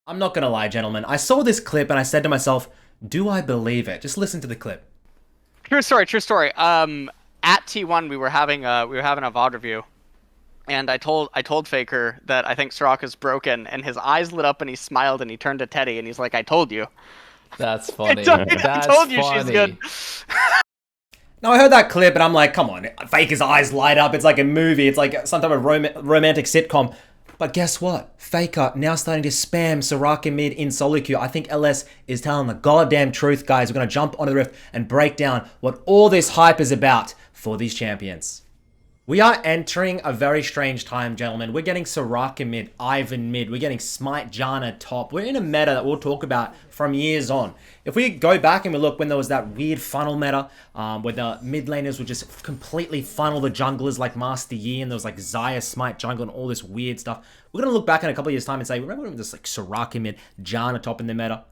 I'm not gonna lie, gentlemen. I saw this clip and I said to myself, do I believe it? Just listen to the clip. True story, true story. At T1 we were having a VOD review, and I told Faker that I think Soraka's broken, and his eyes lit up and he smiled and he turned to Teddy and he's like, "I told you. That's I funny. told, I That's told you she's good." funny. Now, I heard that clip and I'm like, come on, Faker's eyes light up. It's like a movie. It's like some type of romantic sitcom. But guess what? Faker now starting to spam Soraka mid in solo queue. I think LS is telling the goddamn truth, guys. We're going to jump onto the rift and break down what all this hype is about for these champions. We are entering a very strange time, gentlemen. We're getting Soraka mid, Ivan mid. We're getting Smite Janna top. We're in a meta that we'll talk about from years on. If we go back and we look when there was that weird funnel meta, where the mid laners would just completely funnel the junglers like Master Yi, and there was like Xayah Smite jungle and all this weird stuff. We're going to look back in a couple of years' time and say, remember when this like Soraka mid, Janna top in the meta?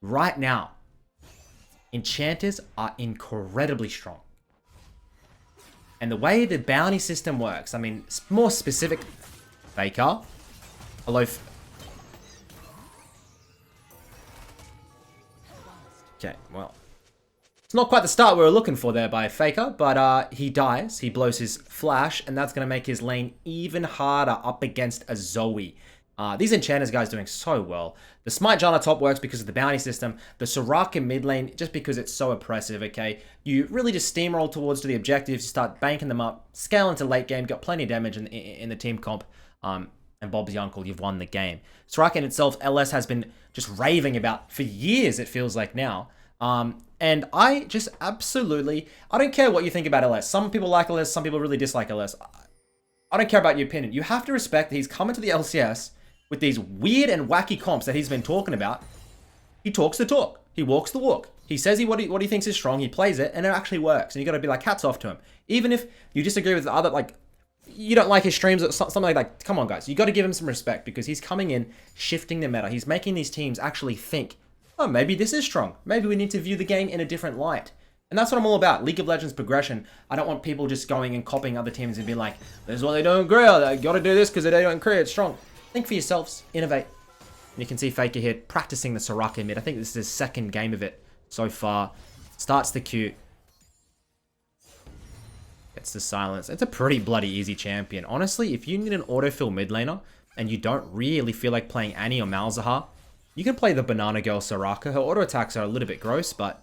Right now, enchanters are incredibly strong. And the way the bounty system works, I mean, more specific, Faker. Hello. Okay, well. It's not quite the start we were looking for there by Faker, but he dies, he blows his flash, and that's going to make his lane even harder up against a Zoe. These enchanters guys doing so well. The Smite Janna top works because of the bounty system. The Soraka mid lane, just because it's so oppressive, okay? You really just steamroll towards to the objectives, you start banking them up, scale into late game, got plenty of damage in the team comp, and Bob's your uncle, you've won the game. Soraka in itself, LS has been just raving about for years, it feels like now. And I just absolutely, I don't care what you think about LS. Some people like LS, some people really dislike LS. I don't care about your opinion. You have to respect that he's coming to the LCS with these weird and wacky comps that he's been talking about. He talks the talk. He walks the walk. He says what he thinks is strong. He plays it, and it actually works. And you got to be like, hats off to him. Even if you disagree with the other, like, you don't like his streams or something like that. Come on, guys. You got to give him some respect because he's coming in, shifting the meta. He's making these teams actually think, oh, maybe this is strong. Maybe we need to view the game in a different light. And that's what I'm all about. League of Legends progression. I don't want people just going and copying other teams and being like, this is what they do in Korea. They got to do this because they do it in Korea. It's strong. Think for yourselves. Innovate. And you can see Faker here practicing the Soraka mid. I think this is his second game of it so far. Starts the Q. Gets the silence. It's a pretty bloody easy champion. Honestly, if you need an autofill mid laner and you don't really feel like playing Annie or Malzahar, you can play the Banana Girl Soraka. Her auto attacks are a little bit gross, but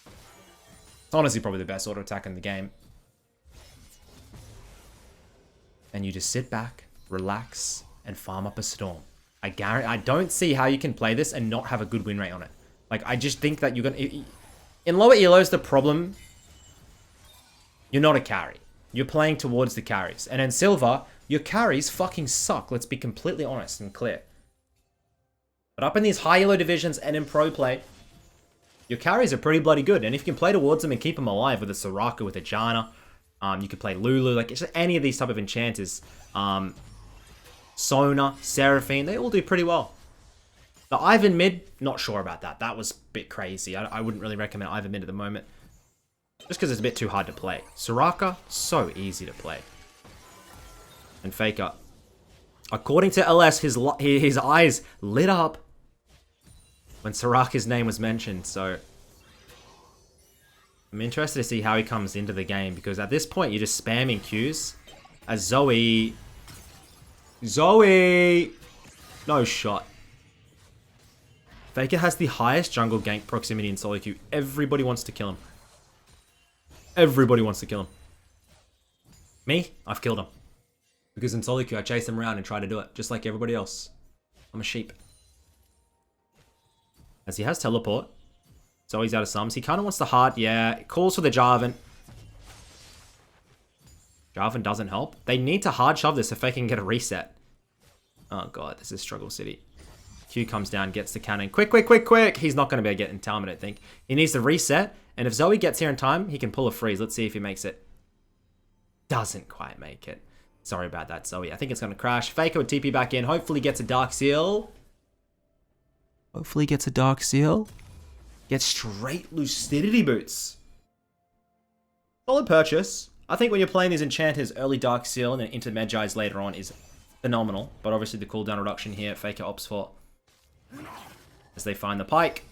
it's honestly probably the best auto attack in the game. And you just sit back, relax, and farm up a storm. I don't see how you can play this and not have a good win rate on it. Like, I just think that you're gonna... In lower elos, the problem... You're not a carry. You're playing towards the carries. And in silver, your carries fucking suck. Let's be completely honest and clear. But up in these high elo divisions and in pro play, your carries are pretty bloody good. And if you can play towards them and keep them alive with a Soraka, with a Janna, you can play Lulu, like, it's just any of these type of enchanters. Sona, Seraphine, they all do pretty well. The Ivan mid, not sure about that. That was a bit crazy. I wouldn't really recommend Ivan mid at the moment. Just because it's a bit too hard to play. Soraka, so easy to play. And Faker. According to LS, his eyes lit up when Soraka's name was mentioned. So I'm interested to see how he comes into the game. Because at this point, you're just spamming Qs. As Zoe... No shot. Faker has the highest jungle gank proximity in solo queue. Everybody wants to kill him. Everybody wants to kill him. Me? I've killed him. Because in solo queue, I chase him around and try to do it. Just like everybody else. I'm a sheep. As he has teleport. So he's out of sums. He kind of wants the hard. Yeah. Calls for the Jarvan. Jarvan doesn't help. They need to hard shove this if they can get a reset. Oh god, this is Struggle City. Q comes down, gets the cannon. Quick, quick, quick, quick! He's not going to be able to get in time, I don't think. He needs to reset, and if Zoe gets here in time, he can pull a freeze. Let's see if he makes it. Doesn't quite make it. Sorry about that, Zoe. I think it's going to crash. Faker would TP back in. Hopefully gets a Dark Seal. Hopefully gets a Dark Seal. Gets straight Lucidity Boots. Solid purchase. I think when you're playing these enchanters, early Dark Seal and then into Magi's later on is phenomenal. But obviously the cooldown reduction here, FAKER opts for as they find the Pike.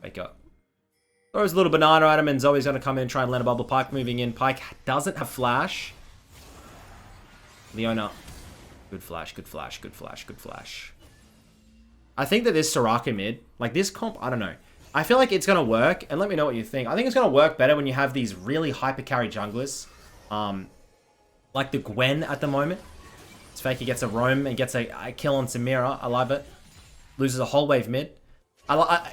FAKER throws a little banana at him, and Zoe's going to come in and try and land a bubble. Pike moving in. Pike doesn't have flash. Leona. Good flash, good flash, good flash, good flash. I think that this Soraka mid, like this comp, I don't know. I feel like it's going to work, and let me know what you think. I think it's going to work better when you have these really hyper carry junglers. Like the Gwen at the moment. FAKER gets a roam and gets a kill on Samira. I love it. Loses a whole wave mid.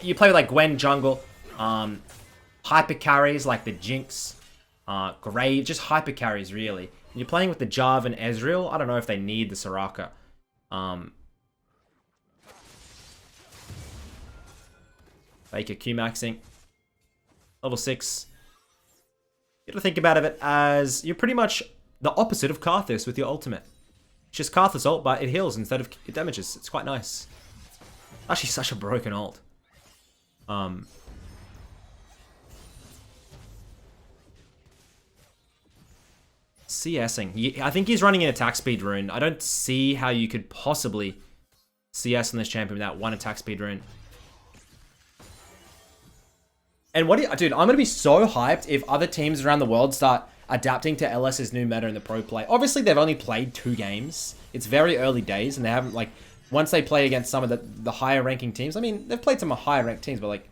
You play with like Gwen jungle. Hyper carries like the Jinx. Grave, just hyper carries really. You're playing with the Jarv and Ezreal. I don't know if they need the Soraka. FAKER Q-maxing. Level 6. You gotta think about it as you're pretty much the opposite of Karthus with your ultimate. It's just Karthus ult, but it heals instead of it damages. It's quite nice. Actually, such a broken ult. CSing. I think he's running an attack speed rune. I don't see how you could possibly CS on this champion without one attack speed rune. And dude, I'm gonna be so hyped if other teams around the world start adapting to LS's new meta in the pro play. Obviously, they've only played 2 games. It's very early days, and they haven't, like, once they play against some of the higher ranking teams, I mean, they've played some higher ranked teams, but, like,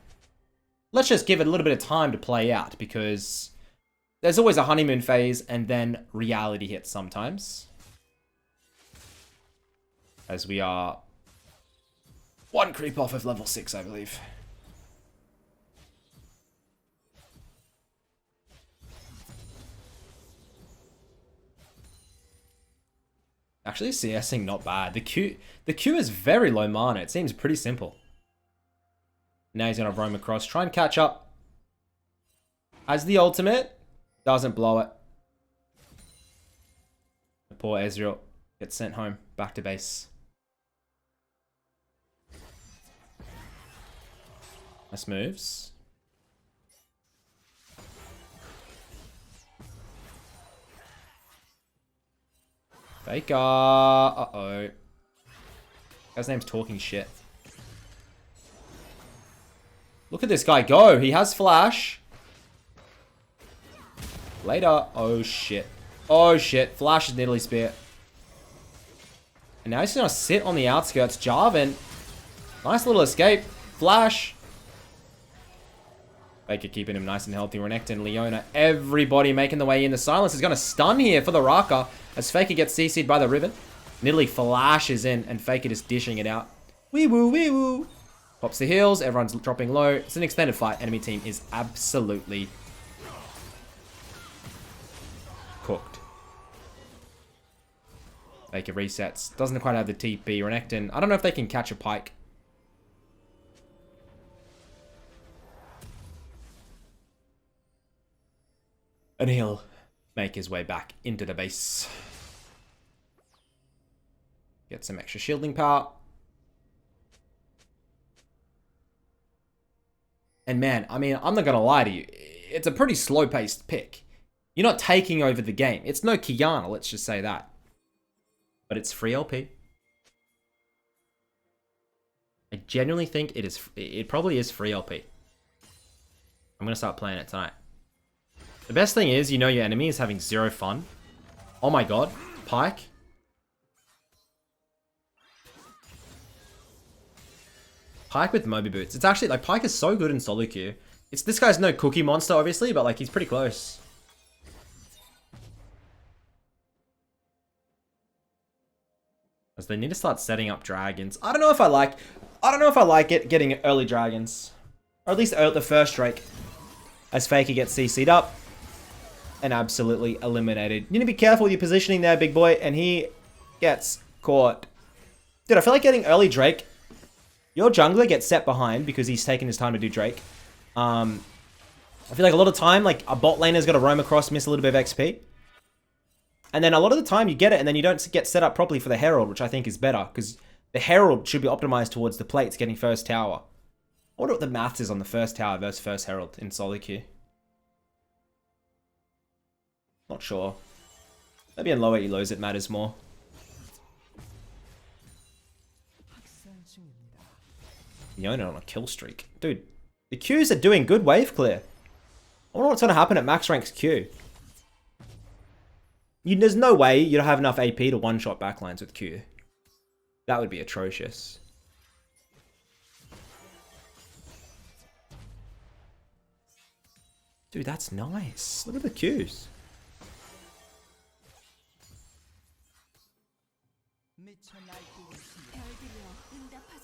let's just give it a little bit of time to play out, because there's always a honeymoon phase, and then reality hits sometimes. As we are 1 creep off of level 6, I believe. Actually, CSing not bad. The Q is very low mana. It seems pretty simple. Now he's going to roam across. Try and catch up. As the ultimate. Doesn't blow it. The poor Ezreal gets sent home. Back to base. Nice moves. FAKER. Uh-oh. Guy's name's talking shit. Look at this guy go. He has flash. Later. Oh, shit. Oh, shit. Flash is Nidalee Spear. And now he's going to sit on the outskirts. Jarvan. Nice little escape. Flash. FAKER keeping him nice and healthy. Renekton, Leona, everybody making the way in. The silence is going to stun here for the Raka as FAKER gets CC'd by the Riven. Nidalee flashes in and FAKER just dishing it out. Wee woo, wee woo. Pops the heals. Everyone's dropping low. It's an extended fight. Enemy team is absolutely cooked. FAKER resets. Doesn't quite have the TP. Renekton, I don't know if they can catch a Pike. And he'll make his way back into the base. Get some extra shielding power. And man, I mean, I'm not going to lie to you. It's a pretty slow-paced pick. You're not taking over the game. It's no Kiana, let's just say that. But it's free LP. I genuinely think it probably is free LP. I'm going to start playing it tonight. The best thing is, you know your enemy is having 0 fun. Oh my god. Pike. Pike with Moby Boots. It's actually, like, Pike is so good in solo queue. This guy's no cookie monster, obviously, but, like, he's pretty close. As they need to start setting up dragons. I don't know if I like it getting early dragons. Or at least the first Drake. As FAKER gets CC'd up. And absolutely eliminated. You need to be careful with your positioning there, big boy. And he gets caught. Dude, I feel like getting early Drake. Your jungler gets set behind because he's taking his time to do Drake. I feel like a lot of time, like a bot laner's got to roam across, miss a little bit of XP. And then a lot of the time you get it and then you don't get set up properly for the Herald, which I think is better. Because the Herald should be optimized towards the plates getting first tower. I wonder what the maths is on the first tower versus first Herald in solo queue. Not sure. Maybe in lower elos it matters more. Yona on a kill streak. Dude, the Qs are doing good wave clear. I wonder what's going to happen at max rank's Q. There's no way you'd have enough AP to one-shot backlines with Q. That would be atrocious. Dude, that's nice. Look at the Qs.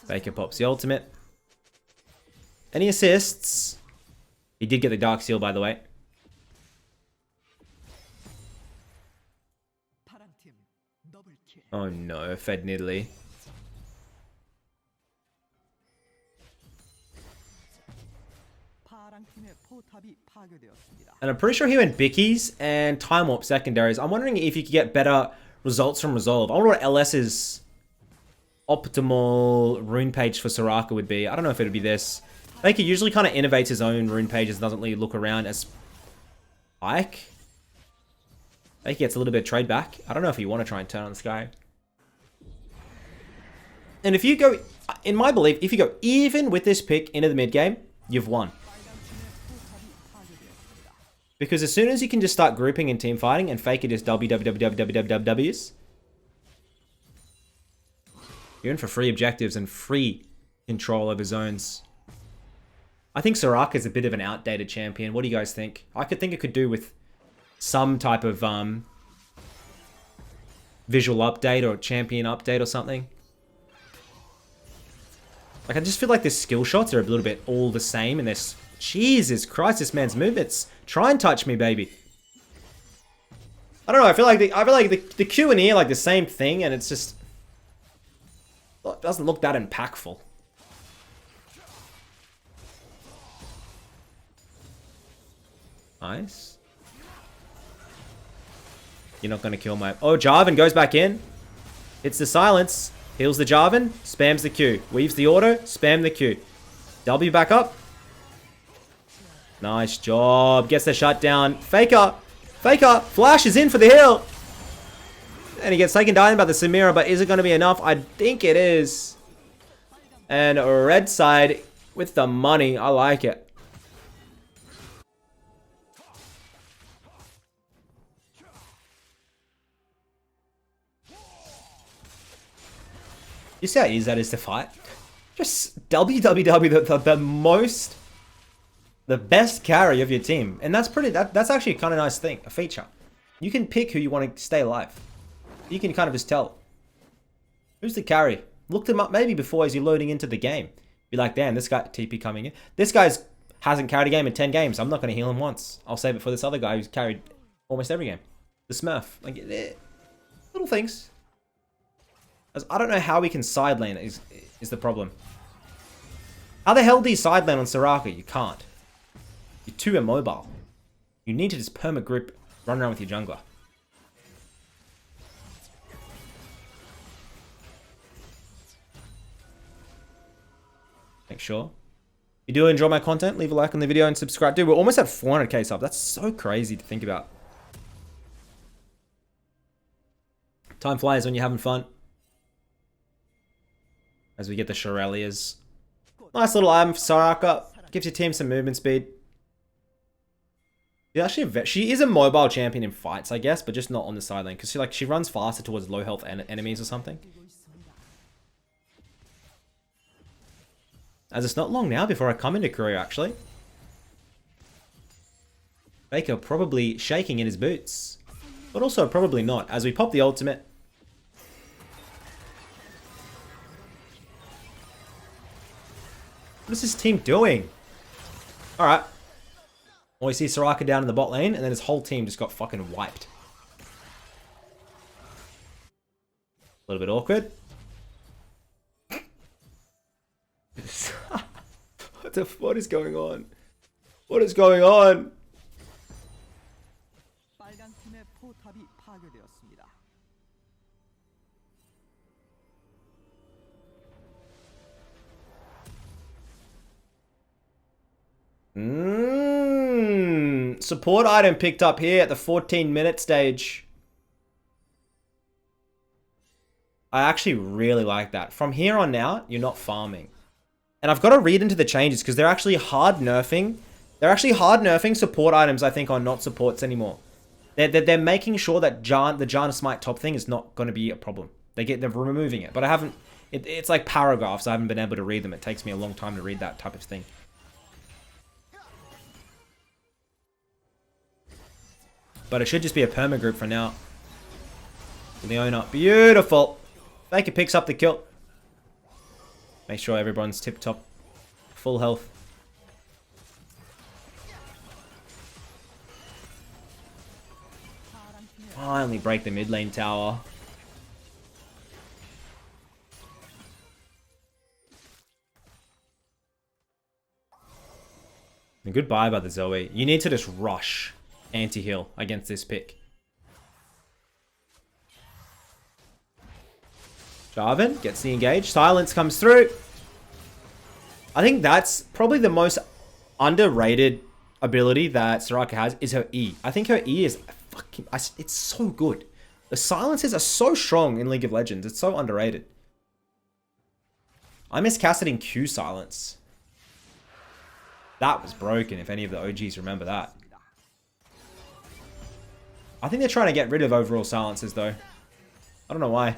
Faker pops the ultimate. Any assists? He did get the Dark Seal, by the way. Oh no, fed Nidalee. And I'm pretty sure he went Bickies and Time Warp secondaries. I'm wondering if you could get better results from Resolve. I wonder what LS's optimal rune page for Soraka would be. I don't know if it would be this. Faker usually kind of innovates his own rune pages, doesn't really look around as Ike. Faker gets a little bit of trade back. I don't know if you want to try and turn on this guy. And if you go, in my belief, if you go even with this pick into the mid game, you've won. Because as soon as you can just start grouping and team fighting and Faker just WWWWWWWs, you're in for free objectives and free control over zones. I think Soraka is a bit of an outdated champion. What do you guys think? I could think it could do with some type of visual update or champion update or something. Like, I just feel like the skill shots are a little bit all the same, and this, Jesus Christ, this man's movements. Try and touch me, baby. I don't know. I feel like the Q and E are like the same thing, and it's just, it doesn't look that impactful. Nice. You're not going to kill my... Oh, Jarvan goes back in. Hits the silence. Heals the Jarvan. Spams the Q. Weaves the auto. Spam the Q. W back up. Nice job. Gets the shutdown. Faker. Faker. Flash is in for the heal. And he gets taken down by the Samira, but is it going to be enough? I think it is. And red side with the money. I like it. You see how easy that is to fight? Just WWW, the best carry of your team. And that's that's actually a kind of nice thing, a feature. You can pick who you want to stay alive. You can kind of just tell. Who's the carry? Look them up maybe before as you're loading into the game. Be like, damn, this guy, TP coming in. This guy's hasn't carried a game in 10 games. I'm not going to heal him once. I'll save it for this other guy who's carried almost every game. The Smurf. Like, little things. As I don't know how we can side lane is the problem. How the hell do you side lane on Soraka? You can't. You're too immobile. You need to just perma group, run around with your jungler. Make sure. If you do enjoy my content, leave a like on the video and subscribe. Dude, we're almost at 400k sub. That's so crazy to think about. Time flies when you're having fun. As we get the Shurelya's. Nice little item for Soraka. Gives your team some movement speed. Yeah, actually, she is a mobile champion in fights, I guess, but just not on the side lane. Because she runs faster towards low health enemies or something. As it's not long now before I come into career, actually. Faker probably shaking in his boots. But also probably not. As we pop the ultimate. What is this team doing? Alright. Well, we see Soraka down in the bot lane, and then his whole team just got fucking wiped. A little bit awkward. What is going on? What is going on? Support item picked up here at the 14-minute stage. I actually really like that. From here on out, you're not farming. And I've got to read into the changes because they're actually hard nerfing. They're actually hard nerfing support items, I think, on not supports anymore. They're making sure that the Jana Smite top thing is not going to be a problem. They're removing it. But I haven't... It's like paragraphs. I haven't been able to read them. It takes me a long time to read that type of thing. But it should just be a perma group for now. Leona. Beautiful. Faker picks up the kill. Make sure everyone's tip-top. Full health. Finally break the mid lane tower. And goodbye by the Zoe. You need to just rush anti-heal against this pick. Jarvan gets the engage. Silence comes through. I think that's probably the most underrated ability that Soraka has is her E. I think her E is fucking... It's so good. The silences are so strong in League of Legends. It's so underrated. I miss casting Q silence. That was broken, if any of the OGs remember that. I think they're trying to get rid of overall silences, though. I don't know why.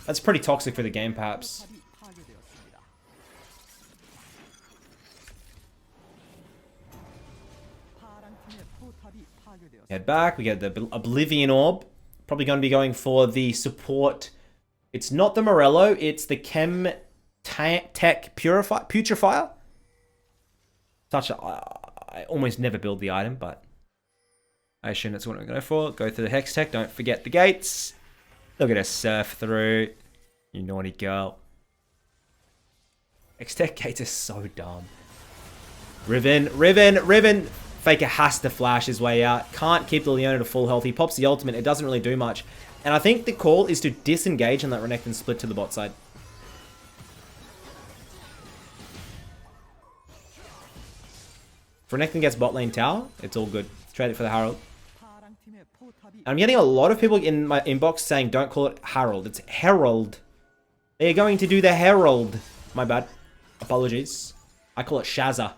That's pretty toxic for the game, perhaps. Head back. We get the Oblivion Orb. Probably going to be going for the support. It's not the Morello. It's the Chem Tech Putrefier. I almost never build the item, but I assume that's what I'm going to go for. Go through the Hex Tech. Don't forget the gates. Look at her surf through. You naughty girl. Hex Tech gates are so dumb. Riven. Faker has to flash his way out. Can't keep the Leona to full health. He pops the ultimate. It doesn't really do much. And I think the call is to disengage and let Renekton split to the bot side. If Renekton gets bot lane tower, it's all good. Trade it for the Herald. And I'm getting a lot of people in my inbox saying don't call it Herald. It's Herald. They're going to do the Herald. My bad. Apologies. I call it Shazza.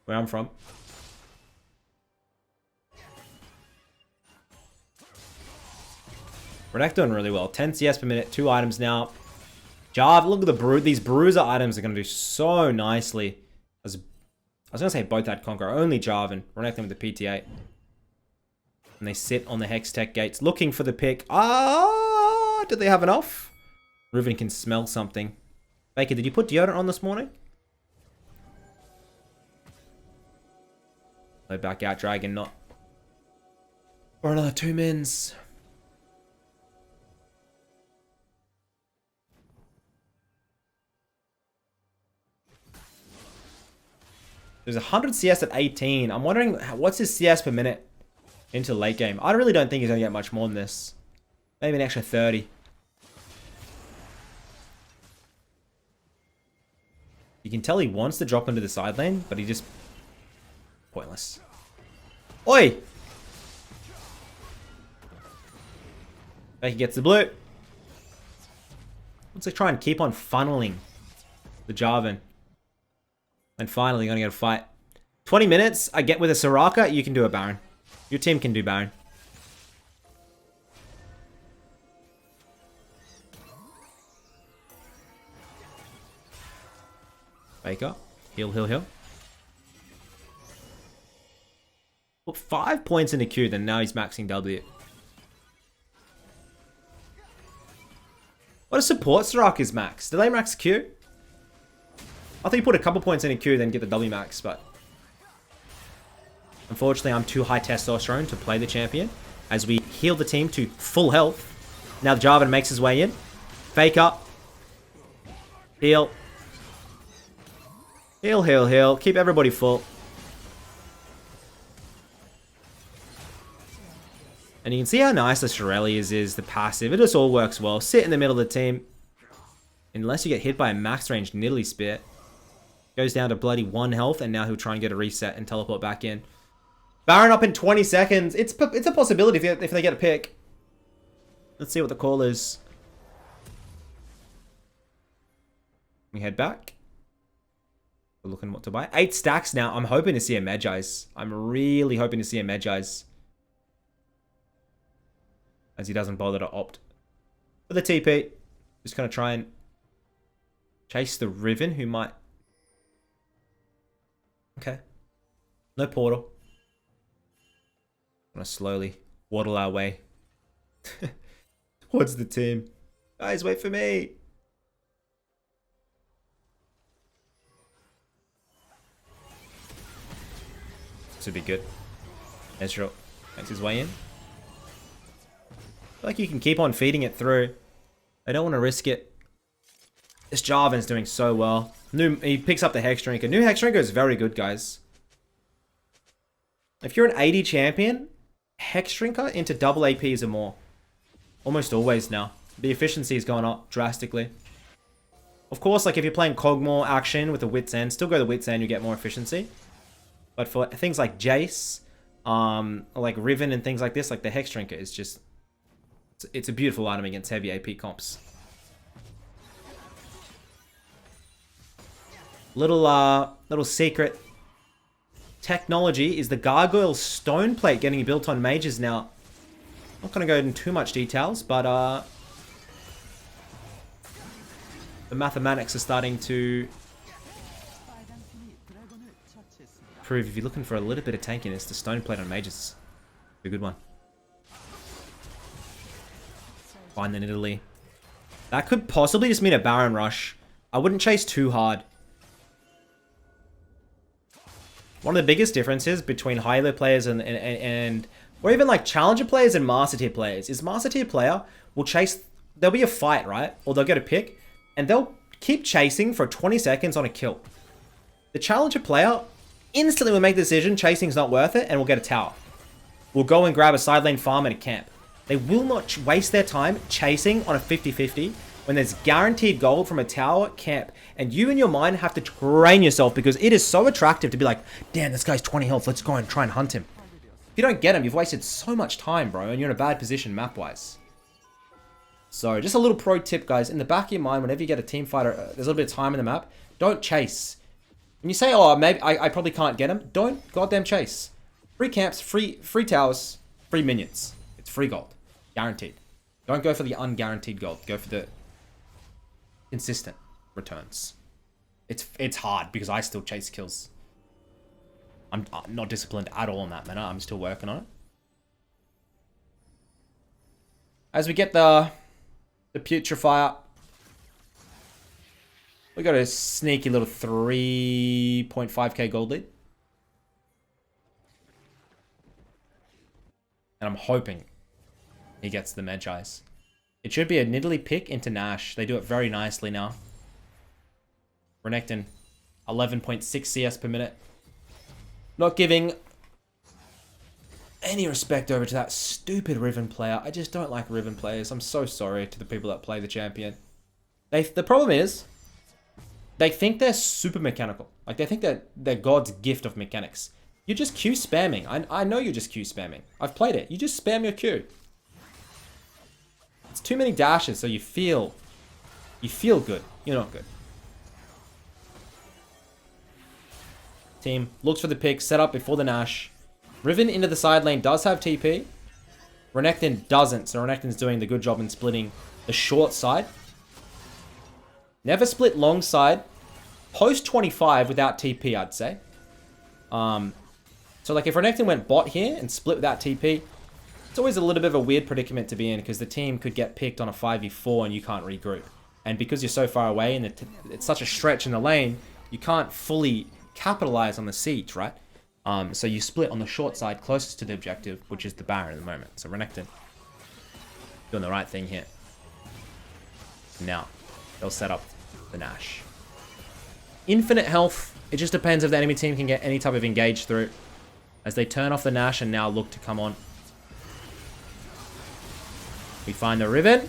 Where I'm from. Renekton doing really well. 10 CS per minute. 2 items now. Jarv, look at these bruiser items are going to do so nicely. I was going to say both had Conqueror. Only Jarvan. Renekton with the PT8. And they sit on the Hex Tech gates looking for the pick. Ah, do they have enough? Riven can smell something. Faker, did you put deodorant on this morning? Play back out, Dragon, not. Or another 2 mins. There's 100 CS at 18. I'm wondering, what's his CS per minute into the late game? I really don't think he's going to get much more than this. Maybe an extra 30. You can tell he wants to drop into the side lane, but he just... Pointless. Oi! Back he gets the blue. Let's try and keep on funneling the Jarvan. And finally, going to get a fight. 20 minutes, I get with a Soraka, you can do a Baron. Your team can do Baron. Faker. Heal. Put 5 points in the Q, then now he's maxing W. What a support Soraka's max? Do they max Q? I thought you put a couple points in a Q, then get the W max, but... Unfortunately, I'm too high testosterone to play the champion. As we heal the team to full health. Now the Jarvan makes his way in. Faker. Heal. Heal. Keep everybody full. And you can see how nice the Shirelli's is, the passive. It just all works well. Sit in the middle of the team. Unless you get hit by a max range Nidalee Spear. Goes down to bloody 1 health, and now he'll try and get a reset and teleport back in. Baron up in 20 seconds. It's a possibility if they get a pick. Let's see what the call is. We head back. We're looking what to buy. 8 stacks now. I'm hoping to see a Magi's. I'm really hoping to see a Magi's. As he doesn't bother to opt for the TP. Just going to try and chase the Riven, who might... Okay. No portal. Going to slowly waddle our way towards the team. Guys, wait for me. This would be good. Ezreal makes his way in. I feel like you can keep on feeding it through. I don't want to risk it. This Jarvan's doing so well. He picks up the Hex Drinker. New Hex Drinker is very good, guys. If you're an 80 champion, Hex Drinker into double APs or more. Almost always now. The efficiency has gone up drastically. Of course, like if you're playing Cogmore action with the Wit's End, still go to the Wit's End, you get more efficiency. But for things like Jace, like Riven and things like this, like the Hex Drinker is just... It's a beautiful item against heavy AP comps. Little secret technology is the Gargoyle Stone Plate getting built on mages now. Not going to go into too much details, but the mathematics are starting to prove if you're looking for a little bit of tankiness, the Stone Plate on mages is a good one. Find in Italy. That could possibly just mean a Baron Rush. I wouldn't chase too hard. One of the biggest differences between high level players and or even like challenger players and master tier players is master tier player will chase, there'll be a fight, right? Or they'll get a pick and they'll keep chasing for 20 seconds on a kill. The challenger player instantly will make the decision chasing's not worth it and will get a tower. Will go and grab a side lane farm and a camp. They will not waste their time chasing on a 50-50 when there's guaranteed gold from a tower camp. And you in your mind have to train yourself because it is so attractive to be like, damn, this guy's 20 health. Let's go and try and hunt him. If you don't get him, you've wasted so much time, bro. And you're in a bad position map-wise. So just a little pro tip, guys. In the back of your mind, whenever you get a team fighter, there's a little bit of time in the map. Don't chase. When you say, oh, maybe I probably can't get him. Don't goddamn chase. Free camps, free towers, free minions. It's free gold. Guaranteed. Don't go for the unguaranteed gold. Go for the consistent returns. It's hard because I still chase kills. I'm not disciplined at all in that manner. I'm still working on it. As we get the Putrefier, we got a sneaky little 3.5k gold lead. And I'm hoping he gets the Magi's. It should be a Nidalee pick into Nash. They do it very nicely now. Renekton, 11.6 CS per minute. Not giving any respect over to that stupid Riven player. I just don't like Riven players. I'm so sorry to the people that play the champion. The problem is, they think they're super mechanical. Like, they think that they're God's gift of mechanics. You're just Q spamming. I know you're just Q spamming. I've played it. You just spam your Q. It's too many dashes, so you feel good. You're not good. Team looks for the pick, set up before the Nash. Riven into the side lane does have TP. Renekton doesn't, so Renekton's doing the good job in splitting the short side. Never split long side. Post 25 without TP, I'd say. So like if Renekton went bot here and split without TP, it's always a little bit of a weird predicament to be in because the team could get picked on a 5v4 and you can't regroup. And because you're so far away and it's such a stretch in the lane, you can't fully capitalize on the siege, right? So you split on the short side closest to the objective, which is the Baron at the moment. So Renekton doing the right thing here. Now, they'll set up the Nash. Infinite health. It just depends if the enemy team can get any type of engage through. As they turn off the Nash and now look to come on. We find the Riven.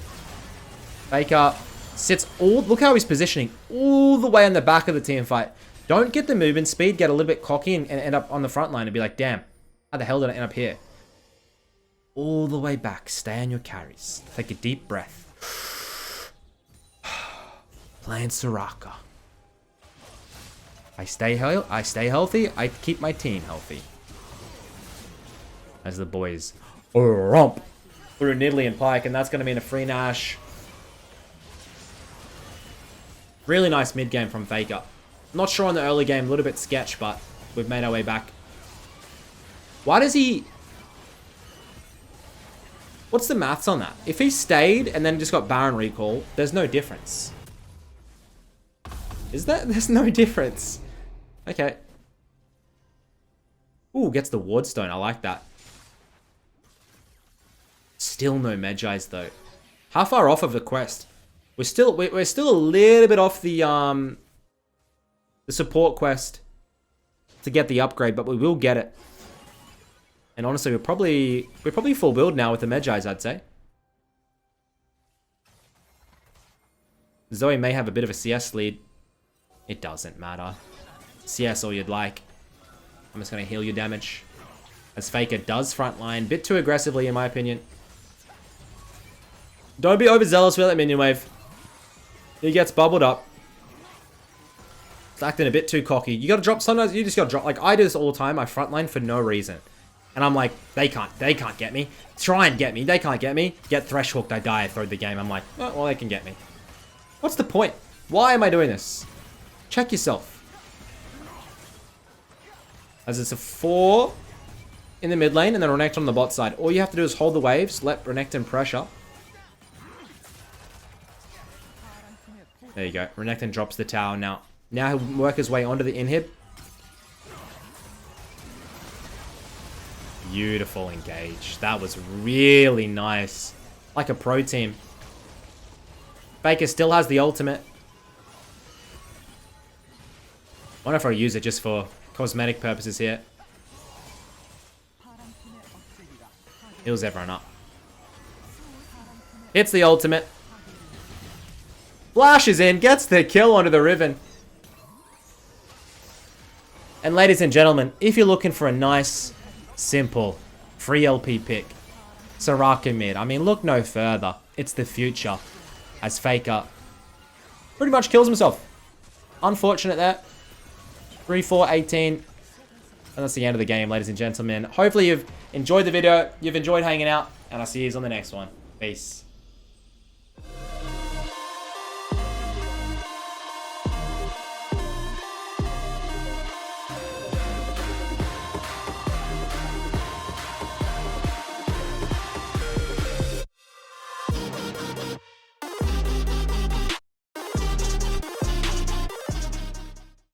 Faker sits all... Look how he's positioning all the way on the back of the team fight. Don't get the movement speed, get a little bit cocky and end up on the front line and be like, damn, how the hell did I end up here? All the way back. Stay on your carries. Take a deep breath. Playing Soraka. I stay healthy. I keep my team healthy. As the boys romp through Nidalee and Pyke, and that's going to mean a free Nash. Really nice mid game from FAKER. Not sure on the early game, a little bit sketch, but we've made our way back. Why does he... What's the maths on that? If he stayed and then just got Baron recall, there's no difference. Is there? There's no difference. Okay. Ooh, gets the Ward Stone. I like that. Still no Magi's though. How far off of the quest? We're still a little bit off the support quest to get the upgrade, but we will get it. And honestly, we're probably full build now with the Magi's, I'd say. Zoe may have a bit of a CS lead. It doesn't matter. CS all you'd like. I'm just going to heal your damage. As FAKER does frontline. Bit too aggressively, in my opinion. Don't be overzealous with that minion wave. He gets bubbled up. It's acting a bit too cocky. You got to drop. Sometimes you just got to drop. Like, I do this all the time. I frontline for no reason. And I'm like, they can't get me. Try and get me. They can't get me. Get thresh hooked. I die. I throw the game. I'm like, oh, well, they can get me. What's the point? Why am I doing this? Check yourself. As it's a 4 in the mid lane and then Renekton on the bot side. All you have to do is hold the waves, let Renekton pressure. There you go. Renekton drops the tower now. Now he'll work his way onto the inhib. Beautiful engage. That was really nice. Like a pro team. FAKER still has the ultimate. I wonder if I'll use it just for cosmetic purposes here. Heals everyone up. Hits the ultimate. Flashes in, gets the kill onto the Riven. And ladies and gentlemen, if you're looking for a nice, simple, free LP pick, Soraka mid, I mean, look no further. It's the future. As FAKER pretty much kills himself. Unfortunate there. 3-4-18. And that's the end of the game, ladies and gentlemen. Hopefully you've enjoyed the video. You've enjoyed hanging out. And I'll see you on the next one. Peace.